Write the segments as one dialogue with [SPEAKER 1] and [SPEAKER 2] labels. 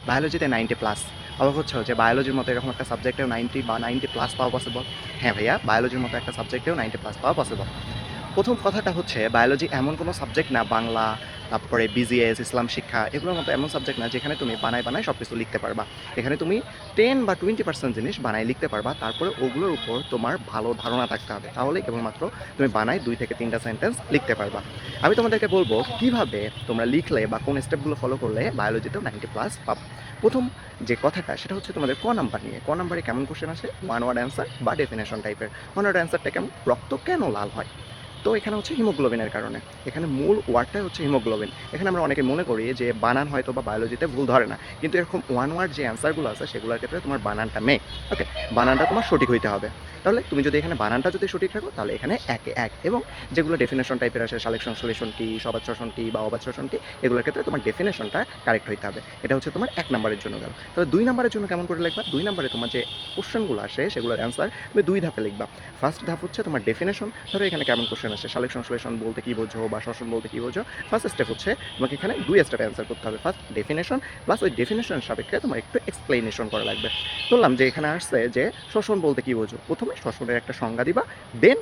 [SPEAKER 1] বায়োলজিতে 90+। অবাক হচ্ছ যে বায়োলজির মতো এরকম একটা সাবজেক্টেও 90 বা 90+ পাওয়া পসিবল? হ্যাঁ ভাইয়া, বায়োলজির মতো একটা সাবজেক্টেও 90+ পাওয়া পসিবল। প্রথম কথাটা হচ্ছে বায়োলজি এমন কোনো সাবজেক্ট না, বাংলা, তারপরে বিজিএস, ইসলাম শিক্ষা এগুলোর মতো এমন সাবজেক্ট না যেখানে তুমি বানায় বানায় সব কিছু লিখতে পারবা। এখানে তুমি 10 বা 20% জিনিস বানায় লিখতে পারবা, তারপরে ওগুলোর উপর তোমার ভালো ধারণা থাকতে হবে, তাহলেই কেবলমাত্র তুমি বানায় 2 থেকে 3টা সেন্টেন্স লিখতে পারবা। আমি তোমাদেরকে বলবো কিভাবে তোমরা লিখলে বা কোন স্টেপগুলো ফলো করলে বায়োলজিতেও 90+ পাবা। প্রথম যে কথাটা সেটা হচ্ছে তোমাদের ক নাম্বার নিয়ে। ক নাম্বারে কেমন কোশ্চেন আসে? ওয়ান ওয়ার্ড অ্যান্সার বা ডেফিনেশন টাইপের। ওয়ান ওয়ার্ড অ্যান্সারটা কেমন? রক্ত কেন লাল হয়? তো এখানে হচ্ছে হিমোগ্লোবিনের কারণে। এখানে মূল ওয়ার্ডটাই হচ্ছে হিমোগ্লোবিন। এখানে আমরা অনেকে মনে করি যে বানান হয়তো বা বায়োলজিতে ভুল ধরে না, কিন্তু এরকম ওয়ান ওয়ার্ড যে অ্যান্সারগুলো আছে সেগুলোর ক্ষেত্রে তোমার বানানটা মেইন। ওকে, বানানটা তোমার সঠিক হইতে হবে। তাহলে তুমি যদি এখানে বানানটা যদি সঠিক রাখো তাহলে এখানে একে এক, এবং যেগুলো ডেফিনেশন টাইপের আসে সালেকশন সলিউশন কি, সবাদ শোষণ কি বা অবাধ শোষণ কি, এগুলোর ক্ষেত্রে তোমার ডেফিনেশনটা কারেক্ট হইতে হবে। এটা হচ্ছে তোমার 1 নাম্বারের জন্য গেল। তাহলে 2 নাম্বারের জন্য কেমন করে লিখবা? 2 নাম্বারে তোমার যে কোশ্চেনগুলো আসে সেগুলোর অ্যান্সার তুমি 2 ধাপে লিখবা। ফার্স্ট ধাপ হচ্ছে তোমার ডেফিনেশন। ধরো এখানে কেমন কোশ্চেন আসে, সালেকশন সলিউশন বলতে কী বোঝো বা শোষণ বলতে কী বোঝো। ফার্স্ট স্টেপ হচ্ছে তোমাকে এখানে 2 স্টেপে অ্যান্সার করতে হবে। ফার্স্ট ডেফিনেশন, প্লাস ওই ডেফিনেশন সাপেক্ষে তোমার একটু এক্সপ্লেনেশন করা লাগবে। বললাম যে এখানে আসছে যে শোষণ বলতে কী বোঝো, প্রথমে শোষণের একটা সংজ্ঞা দিবা, দেন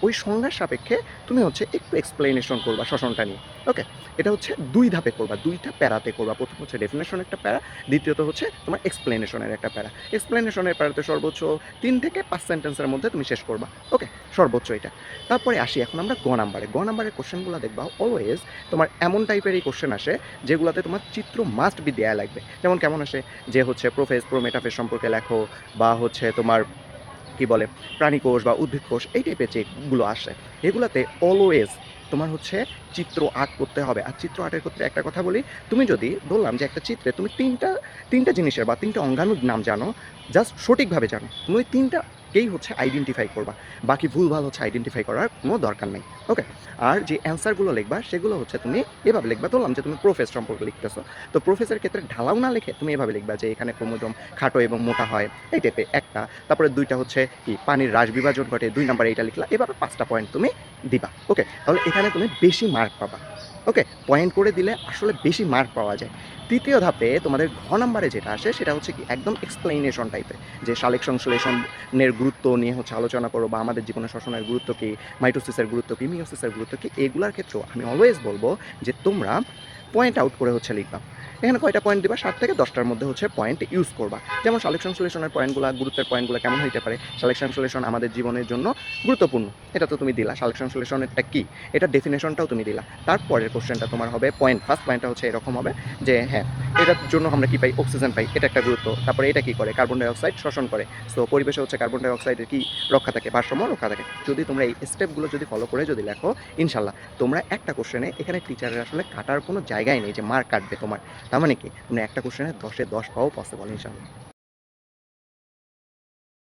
[SPEAKER 1] ওই সংজ্ঞার সাপেক্ষে তুমি হচ্ছে একটু এক্সপ্লেনেশন করবা শোষণটা নিয়ে। ওকে, এটা হচ্ছে 2 ধাপে করবা, 2টা প্যারাতে করবা। প্রথম হচ্ছে ডেফিনেশন একটা প্যারা, দ্বিতীয়ত হচ্ছে তোমার এক্সপ্লেনেশনের একটা প্যারা। এক্সপ্লেনেশনের প্যারাতে সর্বোচ্চ 3 থেকে 5 সেন্টেন্সের মধ্যে তুমি শেষ করবা। ওকে, সর্বোচ্চ এটা। তারপরে আসি এখন আমরা গ নাম্বারে। গ নাম্বারের কোশ্চেনগুলো দেখবা অলওয়েজ তোমার এমন টাইপেরই কোশ্চেন আসে যেগুলোতে তোমার চিত্র মাস্ট বি দেয়া লাগবে। যেমন কেমন আসে? যে হচ্ছে প্রোফেজ, প্রোমেটাফেজ সম্পর্কে লেখো, বা হচ্ছে তোমার কি বলে প্রাণীকোষ বা উদ্ভিদ কোষ, এই টাইপের যেগুলো আসে এগুলাতে অলওয়েজ তোমার হচ্ছে চিত্র আর্ট করতে হবে। আর চিত্র আর্টের ক্ষেত্রে একটা কথা বলি, তুমি যদি বললাম যে একটা চিত্রে তুমি তিনটা জিনিসের বা 3টা অঙ্গাণুর নাম জানো, জাস্ট সঠিকভাবে জানো, তুমি ওই 3টাকেই হচ্ছে আইডেন্টিফাই করবা, বাকি ভুলভাল হচ্ছে আইডেন্টিফাই করার কোনো দরকার নেই। ওকে, আর যে অ্যান্সারগুলো লিখবা সেগুলো হচ্ছে তুমি এভাবে লিখবা। ধরলাম যে তুমি প্রোফেস সম্পর্কে লিখতেছো, তো প্রোফেসের ক্ষেত্রে ঢালাও না লিখে তুমি এভাবে লিখবা যে এখানে ক্রোমোজোম খাটো এবং মোটা হয়, এই টাইপের একটা। তারপরে 2টা হচ্ছে কি পানির রাশ বিভাজন ঘটে, 2 নাম্বারে এইটা লিখলা, এভাবে 5টা পয়েন্ট তুমি দিবা। ওকে, তাহলে এখানে তুমি বেশি মার্ক পাবা। ওকে, পয়েন্ট করে দিলে আসলে বেশি মার্ক পাওয়া যায়। তৃতীয় ধাপে তোমাদের ঘ নাম্বারে যেটা আসে সেটা হচ্ছে কি একদম এক্সপ্লেনেশন টাইপের, যে সালেক সংশ্লেষণের গুরুত্ব নিয়ে হচ্ছে আলোচনা করো, বা আমাদের জীবনে শ্বসনের গুরুত্ব কী, মাইটোসিসের গুরুত্ব কী, মিওসিসের গুরুত্ব কী, এগুলার ক্ষেত্রেও আমি অলওয়েজ বলবো যে তোমরা পয়েন্ট আউট করে হচ্ছে লিখবা। এখানে কয়টা পয়েন্ট দিবা? 7 থেকে 10টার মধ্যে হচ্ছে পয়েন্ট ইউজ করবা। যেমন সালেকশন সলিউশনের পয়েন্টগুলো, গুরুত্বের পয়েন্টগুলো কেমন হইতে পারে? সালেকশন সলিউশন আমাদের জীবনের জন্য গুরুত্বপূর্ণ, এটা তো তুমি দিলা। সালেকশন সলিউশনেরটা কী, এটা ডেফিনেশনটাও তুমি দিলা। তারপরের কোশ্চেনটা তোমার হবে পয়েন্ট। ফার্স্ট পয়েন্টটা হচ্ছে এরকম হবে যে হ্যাঁ, এটার জন্য আমরা কী পাই? অক্সিজেন পাই, এটা একটা গুরুত্ব। তারপরে এটা কী করে? কার্বন ডাই অক্সাইড শোষণ করে। সো পরিবেশে হচ্ছে কার্বন ডাই অক্সাইডের কী রক্ষা থাকে? ভারসাম্য রক্ষা থাকে। যদি তোমরা এই স্টেপগুলো যদি ফলো করে যদি লেখো, ইনশাল্লাহ তোমরা একটা কোশ্চেনে এখানে টিচারের আসলে কাটার কোনো জায়গাই নেই যে মার্ক কাটবে তোমার। তার মানে কি তোমরা একটা কোশ্চেনে 10-এ 10 পাওয়া পসিবল ইনশাল্লাহ।